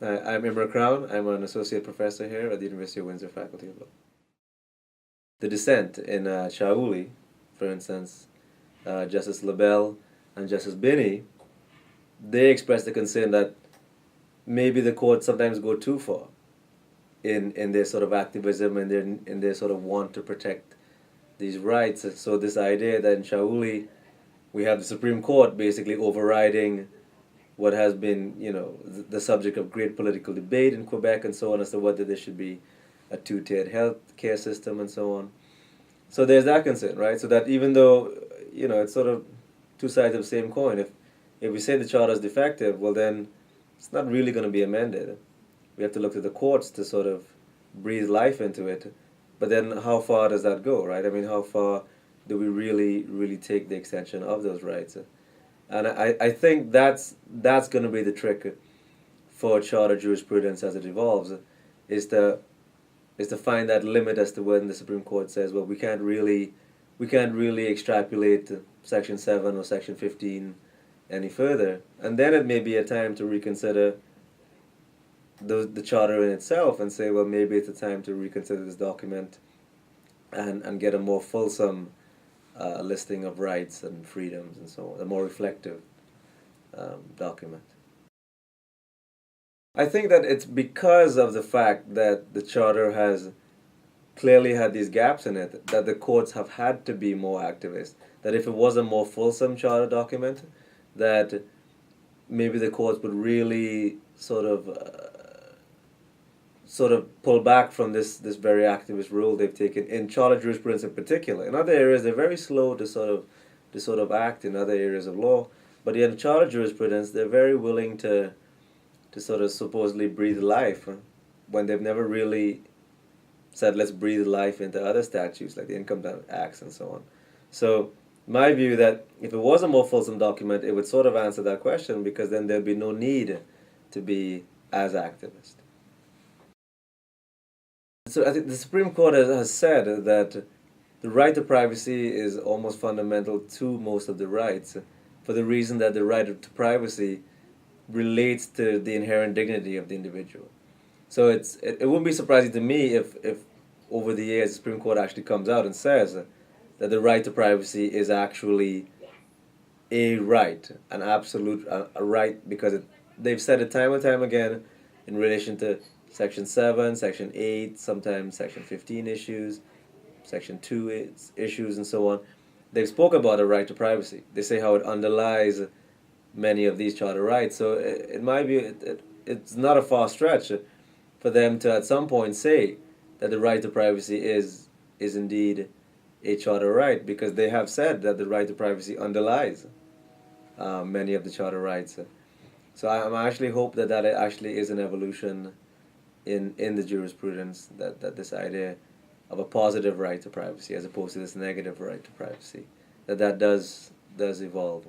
I'm Emir Crowne. I'm an associate professor here at the University of Windsor Faculty of Law. The dissent in Shauli, for instance, Justice LaBelle and Justice Binney, they expressed the concern that maybe the courts sometimes go too far in their sort of activism and in their sort of want to protect these rights. So this idea that in Shauli we have the Supreme Court basically overriding what has been, the subject of great political debate in Quebec and so on as to whether there should be a two-tiered health care system and so on. So there's that concern, right? So that even though, it's sort of two sides of the same coin. If we say the charter is defective, well then it's not really going to be amended. We have to look to the courts to sort of breathe life into it. But then how far does that go, right? I mean, how far do we really take the extension of those rights? And I think that's going to be the trick for charter jurisprudence as it evolves, is to find that limit as to when the Supreme Court says, well, we can't really extrapolate Section 7 or Section 15 any further, and then it may be a time to reconsider the charter in itself and say, well, maybe it's a time to reconsider this document and get a more fulsome listing of rights and freedoms and so on, a more reflective document. I think that it's because of the fact that the charter has clearly had these gaps in it that the courts have had to be more activist. That if it was a more fulsome charter document, that maybe the courts would really sort of pull back from this very activist role they've taken in charter jurisprudence in particular. In other areas, they're very slow to sort of act in other areas of law, but in charter jurisprudence, they're very willing to sort of supposedly breathe life when they've never really said let's breathe life into other statutes like the Income Tax Acts and so on. So my view that if it was a more fulsome document, it would sort of answer that question, because then there'd be no need to be as activist. So I think the Supreme Court has said that the right to privacy is almost fundamental to most of the rights, for the reason that the right to privacy relates to the inherent dignity of the individual. So it wouldn't be surprising to me if over the years the Supreme Court actually comes out and says that the right to privacy is actually a right, an absolute a right, because they've said it time and time again in relation to Section 7, Section 8, sometimes Section 15 issues, Section 2 issues, and so on. They've spoke about a right to privacy. They say how it underlies many of these charter rights. So in my view, it's not a far stretch for them to at some point say that the right to privacy is indeed a charter right, because they have said that the right to privacy underlies many of the charter rights. So I actually hope that actually is an evolution in the jurisprudence, that this idea of a positive right to privacy as opposed to this negative right to privacy, that does evolve.